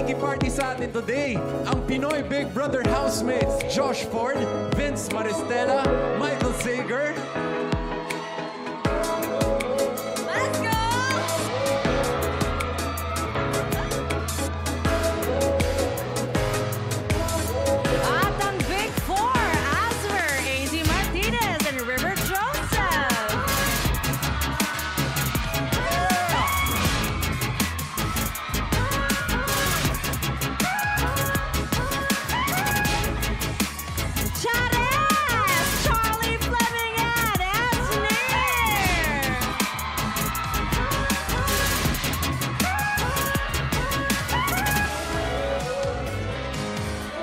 makikiparty sa atin today, ang Pinoy Big Brother housemates Josh Ford, Vince Maristella, Michael Sager. Let's go! At ang Big Four, Asmer, AZ Martinez, and River Joseph. Chares, Charlie Fleming, and Asner.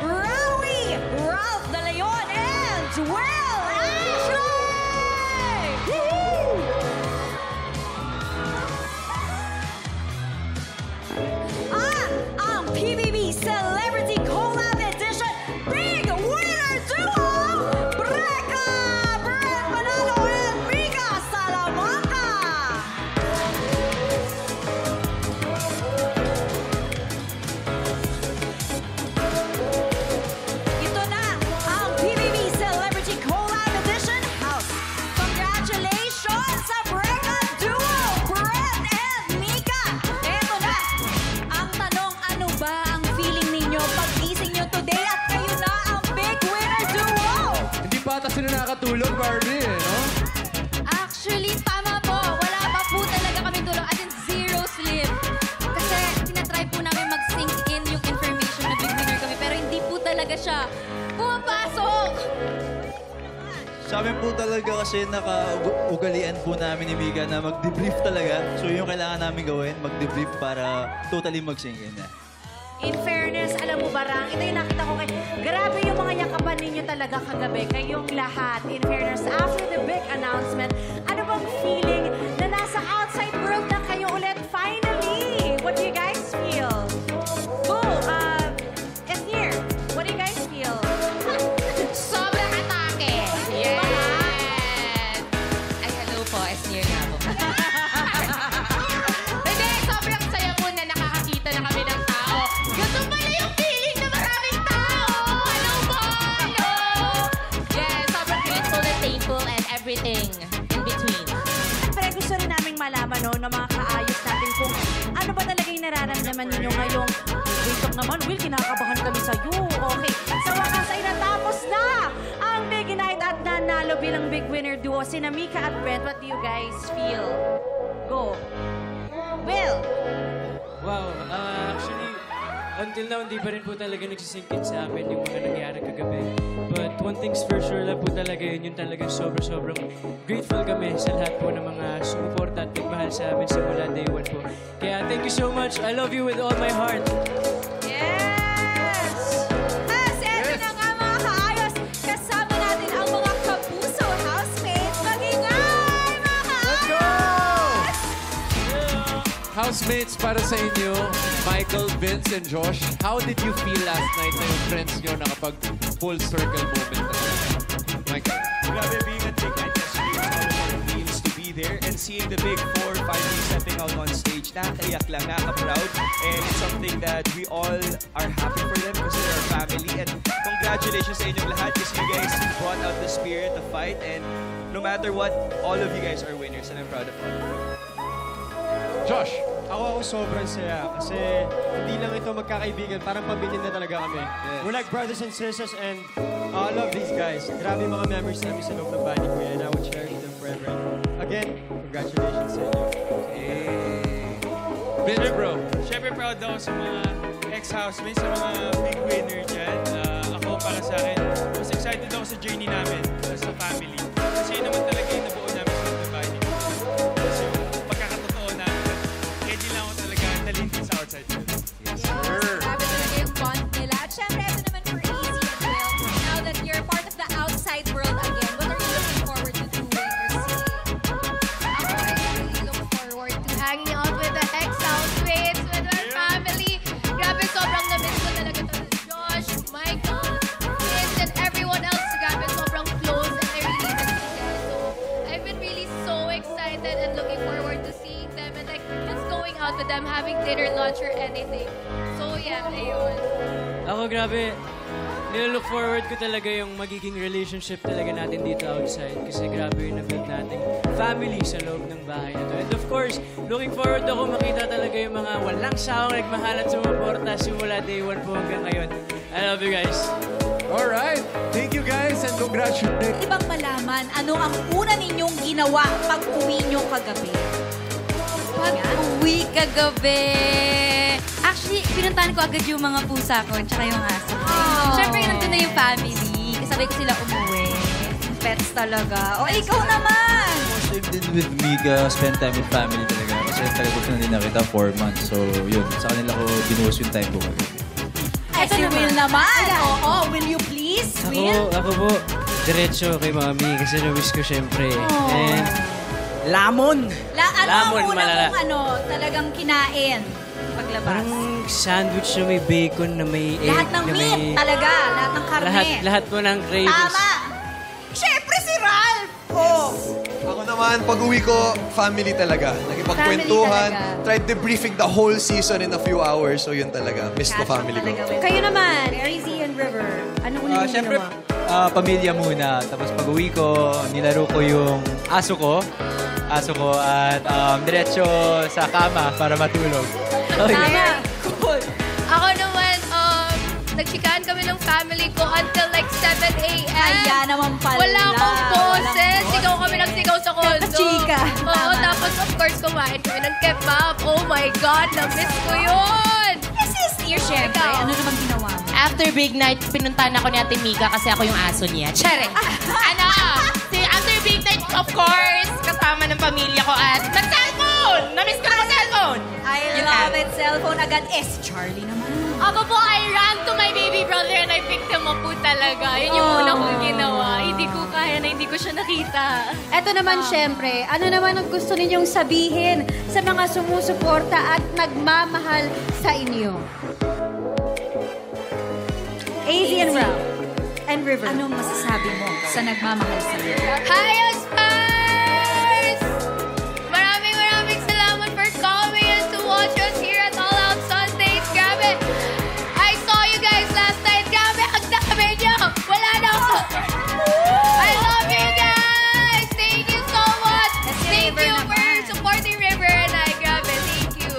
Rowie, Ralph De Leon, and Will Ashley! At ang PBB Celebrity Collab Edition Big Winner Duo, Brecca, Brett Manalo, and Mika Salamanca! Ito na ang PBB Celebrity Collab Edition House. Congratulations sa Brecca Duo, Brett and Mika! Ito na ang tanong, ano ba ang feeling ninyo pag-gising nyo today at kayo na ang Big Winner Duo? Hindi pa ata sila nakatulog, Barbie, no? Actually, tama po. Wala pa po talaga kami tulog. As in, zero sleep. Kasi tinatry po namin mag-sink in yung information na big winner kami. Pero hindi po talaga siya pumapasok. Sa amin po talaga kasi naka-ugalian po namin ni Mika na mag-debrief talaga. So yung kailangan namin gawin, mag-debrief para totally mag-sink in na. In fairness, alam mo Barang, ito yung nakita ko kay... Grabe yung mga yakapan ninyo talaga kagabi, kayong lahat. In fairness, after the big announcement, ano bang feeling na nasa outside world na kayo ulit finally? What do you guys feel? Go, Esnir, what do you guys feel? Sobrang atake. Yes. Ay, hello po. Esnir nga po. Hindi, sobrang saya po na nakakakita na kami ng tao. Gusto pala yung feeling na maraming tao. Hello po. Hello. Yes, sobrang grateful and thankful and everything in between. Siyempre, gusto rin naming malaman no, ng mga kaayos natin kung ano ba talaga yung nararamdaman ninyo ngayong wait up naman, Will, kinakabahan kami sa'yo. Okay, sa wakas ay natapos na ang Big Night at nanalo bilang Big Winner Duo. Sina Mika at Brent, what do you guys feel? Go. Will! Wow, actually, until now, hindi pa rin po talaga nagsisink in sa amin yung mga nangyari kagabi. But one thing's for sure lang po talaga yun, yung talagang sobrang grateful kami sa lahat po ng mga sumuporta at nagmahal sa amin simula day one po. Kaya thank you so much. I love you with all my heart. Yes! Eto na nga mga kaayos, kasama natin ang mga kapuso housemates. Mag-ingay, mga kaayos! Housemates, para sa inyo, Michael, Vince, and Josh, how did you feel last night na yung friends nyo nakapag full circle moment na? Michael? Grabe, being a big night yesterday was all about the means to be there and seeing the Big Four finally stepping out on stage. Nakakaiyak lang, nakaka-proud. And it's something that we all are happy for them because they're our family. And congratulations sa inyong lahat because you guys brought out the spirit to fight. And no matter what, all of you guys are winners and I'm proud of all of you. Josh? Ako sobrang saya kasi hindi lang ito magkakaibigan, parang pamilya na talaga kami. Yes. We're like brothers and sisters and I love these guys. Grabe mga memories namin sa loob ng body ko and I will cherish them forever. Again, congratulations sa inyo. Vince, bro? Siyempre proud ako sa mga ex-housemates, sa mga big winner dyan. Ako, para sa akin, mas excited ako sa journey namin, sa family. Kasi yun naman talaga yung nabuo namin sa loob ng body ko. Kasi yung pagkakatotoo namin, kaya di lang ako talaga nalintin sa outside world. Yes, sir. Grabe talaga yung bond nila. At syempre, ito naman for Easy and Will. Now that you're part of the outside world again, what are you looking forward to doing or seeing? Ako, I really look forward to hanging out with the ex-housemates, with my family. Grabe, sobrang na-miss ko talaga to. Josh, Michael, Vince, and everyone else. Grabe, sobrang close and I really miss you guys. So, I'm out with them, having dinner, lunch, or anything. So yeah, ayun. Ako, grabe. Nilook forward ko talaga yung magiging relationship talaga natin dito outside. Kasi grabe yung na-build nating family sa loob ng bahay na to. And of course, looking forward ako makita talaga yung mga walang sawang nagmahal at sumuporta simula day 1 po hanggang ngayon. I love you guys. Alright. Thank you guys and congratulations. Di bang malaman ano ang una ninyong ginawa pag-uwi nyo kagabi? Pag-uwi kagabi. Actually, pinuntahan ko agad yung mga pusa ko at saka yung aso ko. Siyempre, nandun na yung family. Kasabay ko sila umuwi. Pets talaga. O, ikaw naman! Same din with Mika, spend time with family talaga. Kasi talaga ko na din nakita 4 months. So yun, sa kanila ko binuhos yung time ko. Ay, si Will naman. Oo, will you please, Will? Ako po, diretso kay Mami kasi na-wish ko syempre. And lamon! Ano Lamon, ang una malala. mong talagang kinain paglabas? Parang sandwich na may bacon, na may egg, Lahat ng na meat may... talaga, lahat ng karne. Lahat po ng cravings. Tama! Siyempre si Ralph! Oh. Ako naman, pag-uwi ko, family talaga. Nakipagkwentuhan. Family talaga. Tried debriefing the whole season in a few hours. So yun talaga. Miss the family ko. Kayo naman, Rizzy and River. Ano ulit yung Siyempre, ginawa? pamilya muna. Tapos pag-uwi ko, nilaro ko yung aso ko. At diretso sa kama para matulog. Tama. Cool. Ako naman, nagchikahan kami ng family ko until like 7 a.m. Kaya naman pala. Wala akong boses. Sigaw kami ng sigaw sa kondo. Chika. Oo, Tama. tapos of course kumain kami ng kebab. Oh my God, na-miss ko yun! Yes, dear, siyempre. Ikaw. Ano naman ginawa mo? After big night, pinuntahan ako ni Ate Mika kasi ako yung aso niya. Tsare! After big night, of course, kasama ng pamilya ko at nag-cellphone! Na-miss ko na mag-cellphone! I love it. Cellphone agad. Si Charlie naman. Ako po, I ran to my baby brother and I picked him up po talaga. Yun yung una kong ginawa. Hindi ko kaya na hindi ko siya nakita. Eto naman, syempre, ano naman ang gusto ninyong sabihin sa mga sumusuporta at nagmamahal sa inyo? AZ and Ralph. And River. Anong masasabi mo sa nagmamahal sa iyo? Hi, Aspars! Maraming salamat for coming and to watch us here at All Out Sundays. Grabe! I saw you guys last night. Grabe, ang dami niyo! Wala na ako! I love you guys! Thank you so much! Thank you for supporting River and I. Grabe, thank you!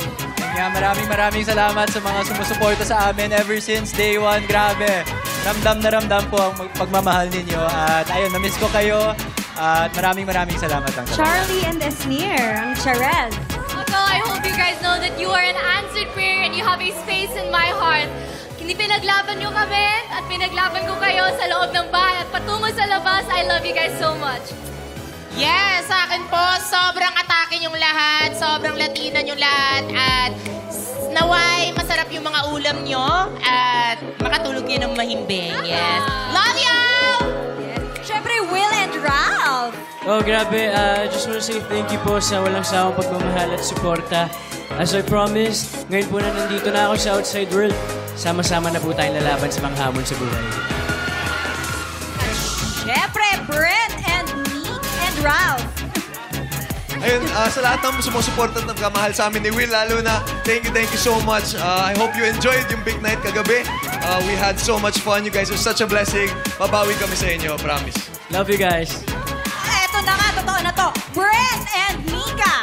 Kaya maraming salamat sa mga sumusuporta sa amin ever since day 1. Grabe. Ramdam po ang pagmamahal ninyo. At ayun, na-miss ko kayo. At maraming salamat lang. Charlie and Esnir, ang Charel. Also, I hope you guys know that you are an answered prayer and you have a space in my heart. Hindi pinaglaban nyo kami at pinaglaban ko kayo sa loob ng bahay at patungo sa labas. I love you guys so much. Yes, sa akin po, sobrang atake yung lahat, sobrang latinan yung lahat, at naway masarap yung mga ulam nyo, at makatulog yun ng mahimbing. Yes. Love you! Siyempre, Will and Ralph. Oh, grabe. I just want to say thank you po sa walang sawang pagmamahal at suporta. As I promised, ngayon po na nandito na ako sa outside world. Sama-sama na po tayong lalaban sa mga hamon sa buhay. Siyempre, Brent and Meek and Ralph. Ayun, sa lahat ng sumusuporta at nagkamahal sa amin ni Will, lalo na thank you so much. I hope you enjoyed yung big night kagabi. We had so much fun. You guys are such a blessing. Babawi kami sa inyo, promise. Love you guys. Eto na nga, totoo na to. Brent and Mika.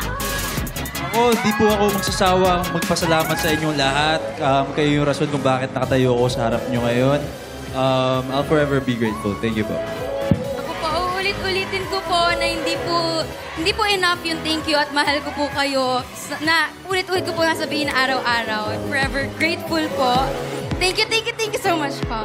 Ako, di po ako magsasawang magpasalamat sa inyong lahat. Kayo yung rason kung bakit nakatayo ako sa harap nyo ngayon. I'll forever be grateful. Thank you po. Ako po, uulit-ulitin ko po na hindi po enough yung thank you at mahal ko po kayo. Na ulit-ulit ko po nasabihin na araw-araw. Forever grateful po. Thank you so much po.